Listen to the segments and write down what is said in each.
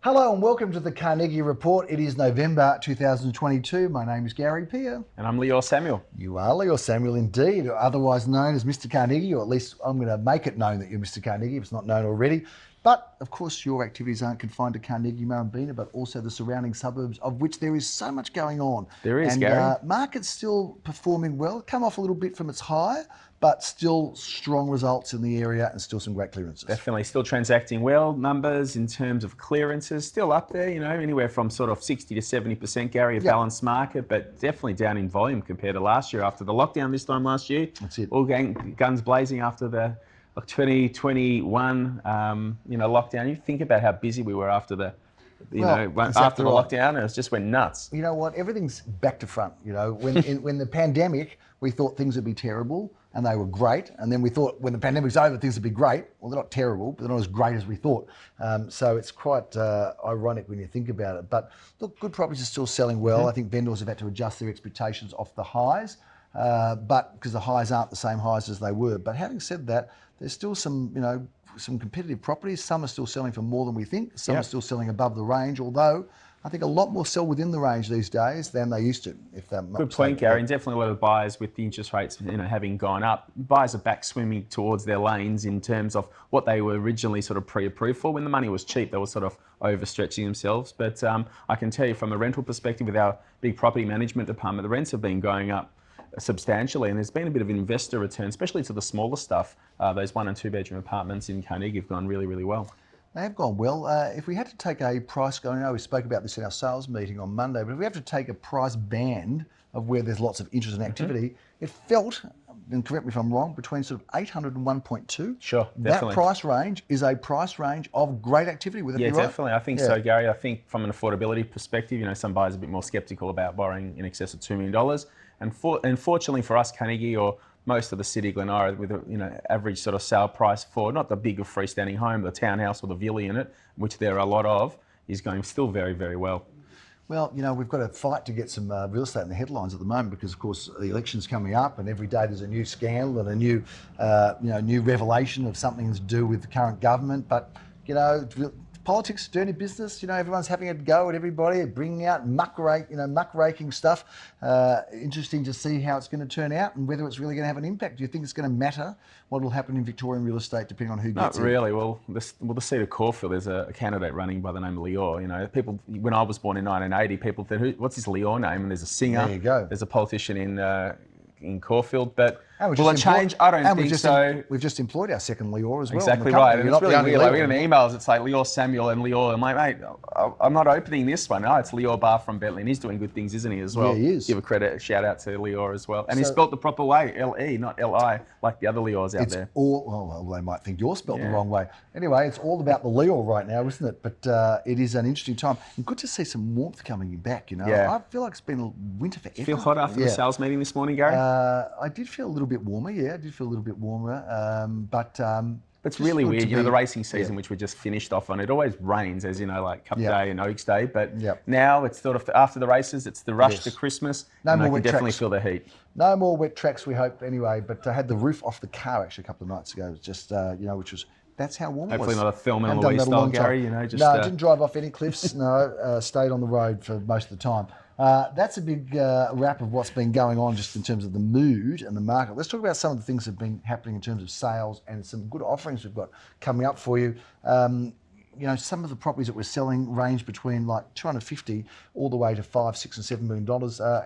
Hello and welcome to the Carnegie Report. It is November 2022. My name is Gary Peer. And I'm Leo Samuel. You are Leo Samuel indeed, otherwise known as Mr. Carnegie, or at least I'm going to make it known that you're Mr. Carnegie if it's not known already. But of course your activities aren't confined to Carnegie, Murrumbeena, but also the surrounding suburbs, of which there is so much going on. There is, and, Gary. Market's still performing well, come off a little bit from its high, but still strong results in the area and still some great clearances. Definitely still transacting well. Numbers in terms of clearances still up there, anywhere from sort of 60 to 70%, Gary, a balanced market, but definitely down in volume compared to last year after the lockdown this time last year. That's it. All guns blazing after the 2021 lockdown. You think about how busy we were after the after the lockdown, and it just went nuts. You know what? Everything's back to front. When the pandemic, we thought things would be terrible, and they were great. And then we thought when the pandemic's over, things would be great. Well, they're not terrible, but they're not as great as we thought. So it's quite ironic when you think about it. But look, good properties are still selling well. I think vendors have had to adjust their expectations off the highs, but because the highs aren't the same highs as they were. But having said that, there's still some competitive properties. Some are still selling for more than we think. Some are still selling above the range, although I think a lot more sell within the range these days than they used to. Good point, Gary. And definitely a lot of buyers with the interest rates having gone up. Buyers are back swimming towards their lanes in terms of what they were originally sort of pre-approved for. When the money was cheap, they were sort of overstretching themselves. But I can tell you from a rental perspective with our big property management department, the rents have been going up substantially, and there's been a bit of investor return, especially to the smaller stuff. Those 1 and 2 bedroom apartments in Carnegie have gone really, really well. They have gone well. If we had to take a price going, I know we spoke about this in our sales meeting on Monday, but if we have to take a price band of where there's lots of interest and activity, it felt, and correct me if I'm wrong, between sort of 800 and 1.2. Sure, definitely. That price range is a price range of great activity, would it be right? Yeah, definitely. I think so, Gary. I think from an affordability perspective, some buyers are a bit more skeptical about borrowing in excess of $2 million. And fortunately for us, Carnegie, or most of the city, Glenora, with average sort of sale price for not the bigger freestanding home, the townhouse or the villa unit, which there are a lot of, is going still very, very well. Well, we've got to fight to get some real estate in the headlines at the moment because, of course, the election's coming up, and every day there's a new scandal and a new, new revelation of something to do with the current government. But politics, dirty business. Everyone's having a go at everybody, bringing out muckraking stuff. Interesting to see how it's going to turn out and whether it's really going to have an impact. Do you think it's going to matter what will happen in Victorian real estate depending on who gets it? Not really. Well, the seat of Caulfield, there's a candidate running by the name of Lior. People, when I was born in 1980, people said, "What's this Lior name?" And there's a singer. There you go. There's a politician in Caulfield, but will it change? I don't think so. We've just employed our second Lior as well. Exactly right. And it's really weird. Like, we get emails, it's like Leo Samuel and Lior. I'm like, mate, I'm not opening this one. No, it's Lior Bar from Bentley, and he's doing good things, isn't he, as well? Yeah, he is. Give a shout out to Lior as well. And he's spelt the proper way, L-E, not L-I, like the other Liors out there. Well, they might think you're spelt the wrong way. Anyway, it's all about the Lior right now, isn't it? But it is an interesting time. And good to see some warmth coming back, Yeah. I feel like it's been winter forever. Feel hot after the sales meeting this morning, Gary? I did feel a little bit warmer, but it's really weird, the racing season, which we just finished off on, it always rains, as like Cup Day and Oaks Day, but now it's sort of after the races, it's the rush to Christmas, and I can definitely feel the heat. No more wet tracks, we hope, anyway, but I had the roof off the car actually a couple of nights ago, just, which was, that's how warm it was. Hopefully not a Thelma and Louise style, Gary, No, I didn't drive off any cliffs, no, stayed on the road for most of the time. That's a big wrap of what's been going on just in terms of the mood and the market. Let's talk about some of the things that have been happening in terms of sales and some good offerings we've got coming up for you. Some of the properties that we're selling range between like 250 all the way to $5, $6 and $7 million.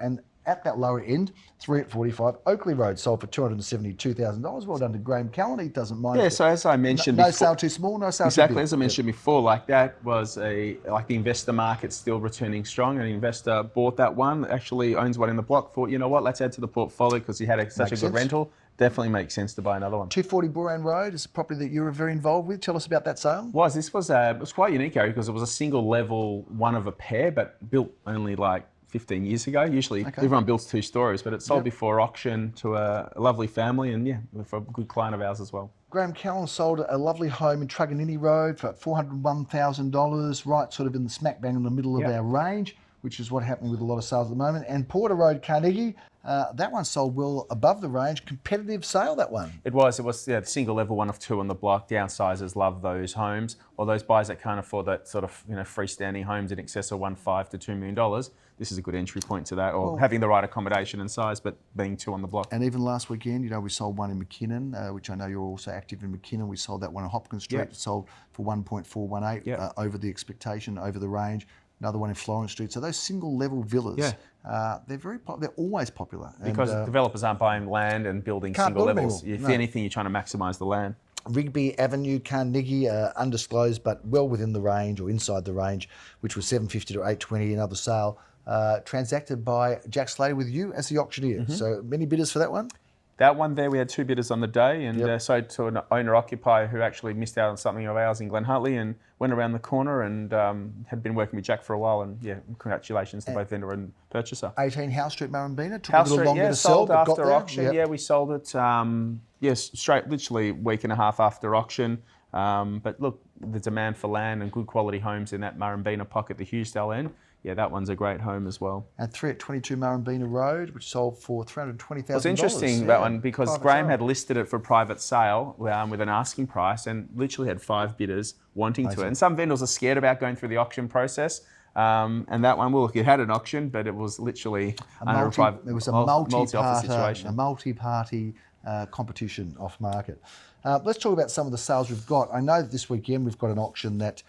And at that lower end, 3 at 45 Oakley Road sold for $272,000. Well done to Graham Callan. He doesn't mind. Yeah, so as I mentioned no before, sale too small, no sale too big. Exactly, as I mentioned before, like that was the investor market still returning strong. An investor bought that one, actually owns one in the block, thought, you know what, let's add to the portfolio because he had such a good rental. Definitely makes sense to buy another one. 240 Booran Road is a property that you were very involved with. Tell us about that sale. It was quite unique, Gary, because it was a single level, one of a pair, but built only like 15 years ago. Usually everyone builds 2 stories, but it sold before auction to a lovely family and for a good client of ours as well. Graham Callan sold a lovely home in Truganini Road for $401,000, right sort of in the smack bang in the middle of our range. which is what's happening with a lot of sales at the moment. And Porter Road, Carnegie, that one sold well above the range. Competitive sale, that one. It was the single level, one of two on the block. Downsizers love those homes, or those buyers that can't afford that sort of freestanding homes in excess of $1.5 to $2 million. This is a good entry point to that, or having the right accommodation and size, but being two on the block. And even last weekend, we sold one in McKinnon, which I know you're also active in McKinnon. We sold that one on Hopkins Street. It sold for 1.418, over the expectation, over the range. Another one in Florence Street. So those single level villas, they're they're always popular. Because developers aren't buying land and building single levels. If anything, you're trying to maximise the land. Rigby Avenue, Carnegie, undisclosed, but well within the range or inside the range, which was 750 to 820, another sale. Transacted by Jack Slater with you as the auctioneer. So many bidders for that one? That one there, we had two bidders on the day, and sold to an owner-occupier who actually missed out on something of ours in Glen Huntly and went around the corner and had been working with Jack for a while. And congratulations to both vendor and purchaser. 18 House Street, Murrumbeena. Took a little longer to sell, sold but got after there. auction. Yeah, we sold it. Literally a week and a half after auction. But look, the demand for land and good quality homes in that Murrumbeena pocket, the Hughesdale end. Yeah, that one's a great home as well. And 3 at 22 Murrumbeena Road, which sold for $320,000. It's interesting, that one, because Graham had listed it for private sale with an asking price and literally had 5 bidders wanting to it. And some vendors are scared about going through the auction process. And that one, it had an auction, but it was literally a multi-party competition off market. Let's talk about some of the sales we've got. I know that this weekend we've got an auction that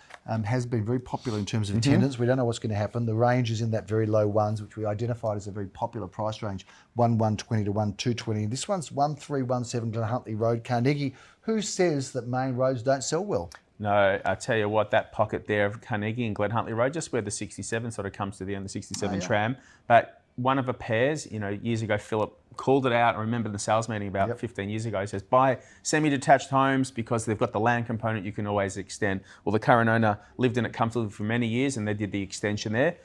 has been very popular in terms of attendance. We don't know what's going to happen. The range is in that very low ones, which we identified as a very popular price range, 1,120 to 1,220. This one's 1317 Glen Huntly Road, Carnegie. Who says that main roads don't sell well? No, I tell you what, that pocket there of Carnegie and Glen Huntly Road, just where the 67 sort of comes to the end, the 67 tram. But one of the pairs, years ago, Philip called it out. I remember the sales meeting about 15 years ago. He says, buy semi-detached homes because they've got the land component you can always extend. Well, the current owner lived in it comfortably for many years and they did the extension there.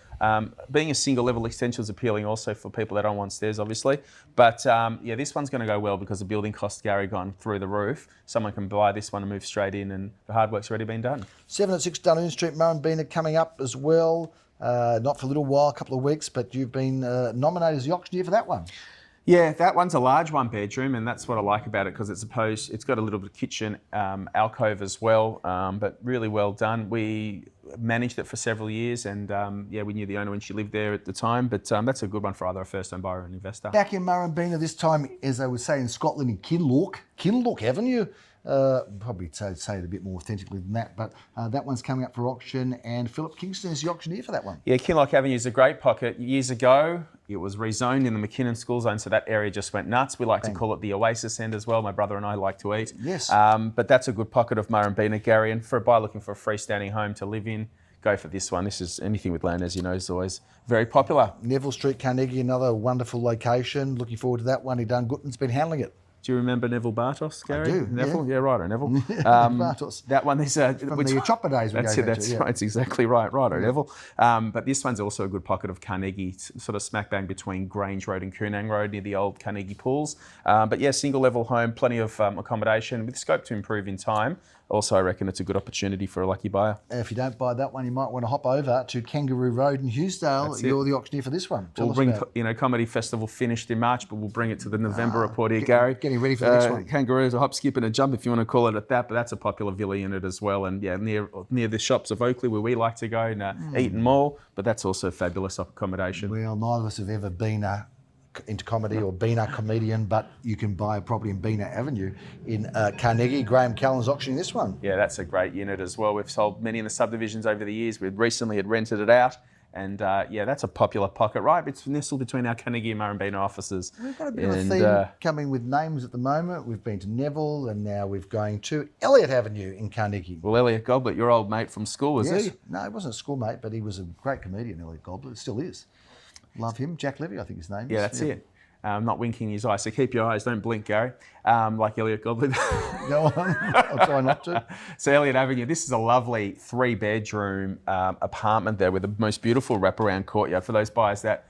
Being a single level extension is appealing also for people that don't want stairs, obviously. But this one's going to go well because the building costs, Gary, gone through the roof. Someone can buy this one and move straight in, and the hard work's already been done. 7 at 6 Dunnoon Street, Murrumbeena, coming up as well. Not for a little while, a couple of weeks, but you've been nominated as the auctioneer for that one. Yeah, that one's a large one bedroom, and that's what I like about it because it's got a little bit of kitchen alcove as well, but really well done. We managed it for several years, and we knew the owner when she lived there at the time, but that's a good one for either a first-time buyer or an investor. Back in Murrumbeena this time, as they would say in Scotland, in Kinloch Avenue. Probably say it a bit more authentically than that, but that one's coming up for auction, and Philip Kingston is the auctioneer for that one. Yeah, Kinloch Avenue is a great pocket. Years ago, it was rezoned in the McKinnon school zone, so that area just went nuts. We like to call it the Oasis end as well. My brother and I like to eat. Yes. But that's a good pocket of Murrumbeena, Gary, and for a buyer looking for a freestanding home to live in, go for this one. This is anything with land, as you know, is always very popular. Neville Street, Carnegie, another wonderful location. Looking forward to that one. Dunn Gutman's been handling it. Do you remember Neville Bartos, Gary? I do, Neville? Yeah, righto, Neville. Bartos. That one is... From the chopper days we That's go it, that's right, it's exactly right, righto, Neville. But this one's also a good pocket of Carnegie, sort of smack bang between Grange Road and Coonang Road near the old Carnegie pools. But yeah, single level home, plenty of accommodation with scope to improve in time. Also, I reckon it's a good opportunity for a lucky buyer. If you don't buy that one, you might want to hop over to Kangaroo Road in Hughesdale. You're the auctioneer for this one. We'll bring, Comedy Festival finished in March, but we'll bring it to the November report here, Gary. Getting ready for the next one. Kangaroos, a hop, skip and a jump, if you want to call it at that, but that's a popular villa unit as well. And yeah, near the shops of Oakley, where we like to go, Eaton Mall, but that's also fabulous accommodation. Well, neither of us have ever been into comedy or been a comedian, but you can buy a property in Beena Avenue in Carnegie. Graham Callan's auctioning this one. Yeah, that's a great unit as well. We've sold many in the subdivisions over the years. We recently had rented it out. And that's a popular pocket, right? It's nestled between our Carnegie and Murrumbeena offices. We've got a bit of a theme coming with names at the moment. We've been to Neville, and now we're going to Elliott Avenue in Carnegie. Well, Elliott Goblet, your old mate from school, was he? No, he wasn't a schoolmate, but he was a great comedian, Elliott Goblet. It still is. Love him. Jack Levy, I think his name is. Yeah, that's it. Not winking his eyes, so keep your eyes, don't blink, Gary, like Elliott Goblet. Go on, I'll try not to. So Elliott Avenue, this is a lovely 3-bedroom apartment there with the most beautiful wraparound courtyard for those buyers that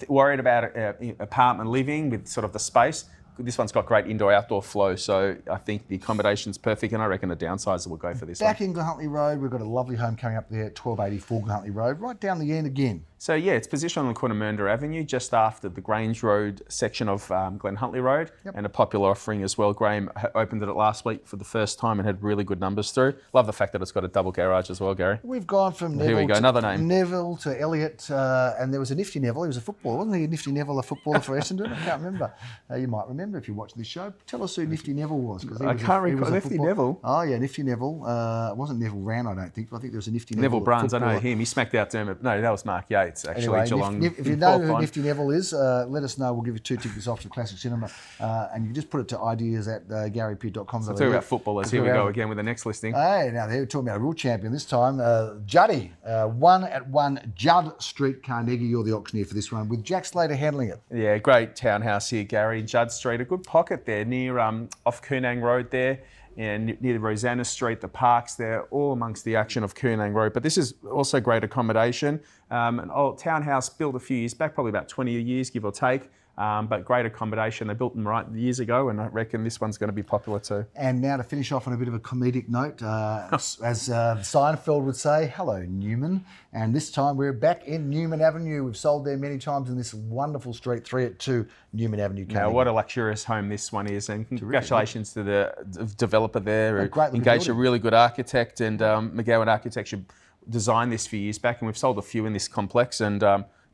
worried about apartment living with sort of the space. This one's got great indoor-outdoor flow, so I think the accommodation's perfect, and I reckon the downsizer will go for this Back in Glen Huntly Road, we've got a lovely home coming up there at 1284 Glen Huntly Road, right down the end again. So yeah, it's positioned on Coonamoonda Avenue, just after the Grange Road section of Glen Huntley Road, and a popular offering as well. Graham opened it last week for the first time and had really good numbers through. Love the fact that it's got a double garage as well, Gary. We've gone from Here we go, another name. Neville to Elliott, and there was a nifty Neville. He was a footballer, wasn't he? Nifty Neville, a footballer for Essendon. I can't remember. You might remember if you watched this show. Tell us who Nifty Neville was. I can't recall. Nifty Neville? Oh yeah, Nifty Neville. It wasn't Neville Ran, I don't think. I think there was a Nifty Neville. Neville Bruns, I know him. He smacked out Dermot. No, that was Mark Yates, actually. Anyway, Geelong. if you know who Nifty Neville is, let us know. We'll give you 2 tickets off to Classic Cinema. And you can just put it to ideas@garypeer.com. So talk about footballers. Here we go again with the next listing. Hey, now they're talking about a real champion this time. Juddy, 1 Judd Street, Carnegie. You're the auctioneer for this one, with Jack Slater handling it. Yeah, great townhouse here, Gary. Judd Street, a good pocket there near off Koonang Road there. And near Rosanna Street, the parks there, all amongst the action of Koonang Road. But this is also great accommodation. An old townhouse built a few years back, probably about 20 years, give or take. But great accommodation. They built them right years ago, and I reckon this one's going to be popular too. And now to finish off on a bit of a comedic note, as Seinfeld would say, hello Newman. And this time we're back in Newman Avenue. We've sold there many times in this wonderful street, 382 Newman Avenue. Now, what a luxurious home this one is, and congratulations to the developer there who engaged building. a really good architect, and McGowan Architecture designed this a few years back, and we've sold a few in this complex, and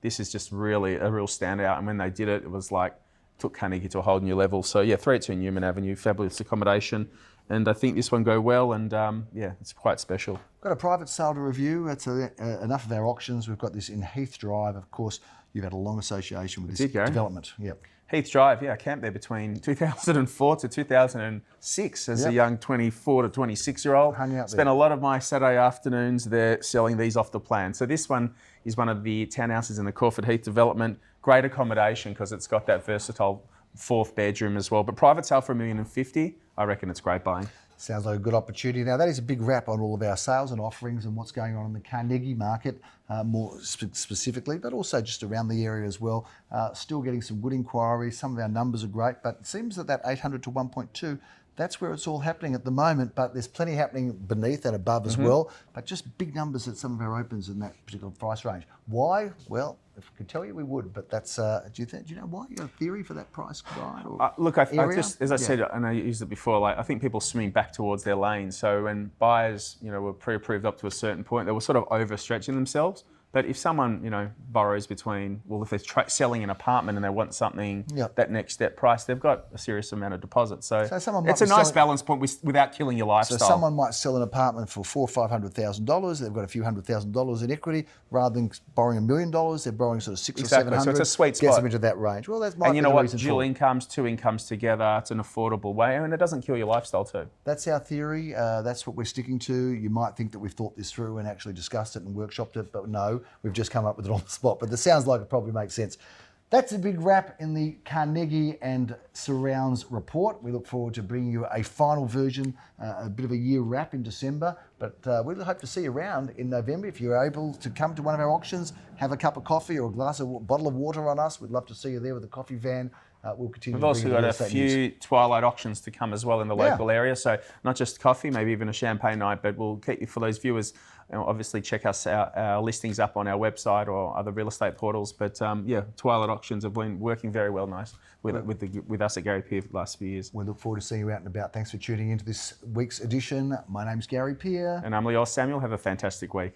this is just really a real standout. And when they did it, it was like, took Carnegie to a whole new level. So yeah, 382 Newman Avenue, fabulous accommodation. And I think this one go well, and yeah, it's quite special. Got a private sale to review. That's enough of our auctions. We've got this in Heath Drive. Of course, you've had a long association with this development. Yep. Heath Drive, yeah, I camped there between 2004 to 2006 as a young 24 to 26-year-old. Spent a lot of my Saturday afternoons there selling these off the plan. So this one is one of the townhouses in the Caulford Heath development. Great accommodation because it's got that versatile 4th bedroom as well. But private sale for $1,050,000, I reckon it's great buying. Sounds like a good opportunity. Now, that is a big wrap on all of our sales and offerings and what's going on in the Carnegie market, more specifically, but also just around the area as well. Still getting some good inquiries. Some of our numbers are great, but it seems that 800 to 1.2, that's where it's all happening at the moment, but there's plenty happening beneath and above as well, but just big numbers at some of our opens in that particular price range. Why? Well, if we could tell you, we would, but that's, do you know why? You got a theory for that price guide? Look, I just, as I said, and I used it before, like I think people swimming back towards their lane. So when buyers, were pre-approved up to a certain point, they were sort of overstretching themselves. But if someone, borrows between, if they're selling an apartment and they want something, that next step price, they've got a serious amount of deposit. So it's a nice balance point without killing your lifestyle. So someone might sell an apartment for $400,000 or $500,000. They've got a few $100,000 in equity. Rather than borrowing $1 million, they're borrowing sort of $600,000 or $700,000. So it's a sweet spot. Gets them into that range. Well, that's and you know what? Dual incomes, 2 incomes together. It's an affordable way, and it doesn't kill your lifestyle too. That's our theory. That's what we're sticking to. You might think that we've thought this through and actually discussed it and workshopped it, but no, we've just come up with it on the spot. But it sounds like it probably makes sense. That's a big wrap in the Carnegie and Surrounds report. We look forward to bringing you a final version, a bit of a year wrap in December. But we hope to see you around in November. If you're able to come to one of our auctions, have a cup of coffee or a bottle of water on us. We'd love to see you there with a coffee van. We'll continue. We've also got a few twilight auctions to come as well in the local area. So not just coffee, maybe even a champagne night, but we'll keep you for those viewers. Obviously, check our listings up on our website or other real estate portals. But yeah, twilight auctions have been working very well with us at Gary Peer for the last few years. We look forward to seeing you out and about. Thanks for tuning into this week's edition. My name's Gary Peer. And I'm Leo Samuel. Have a fantastic week.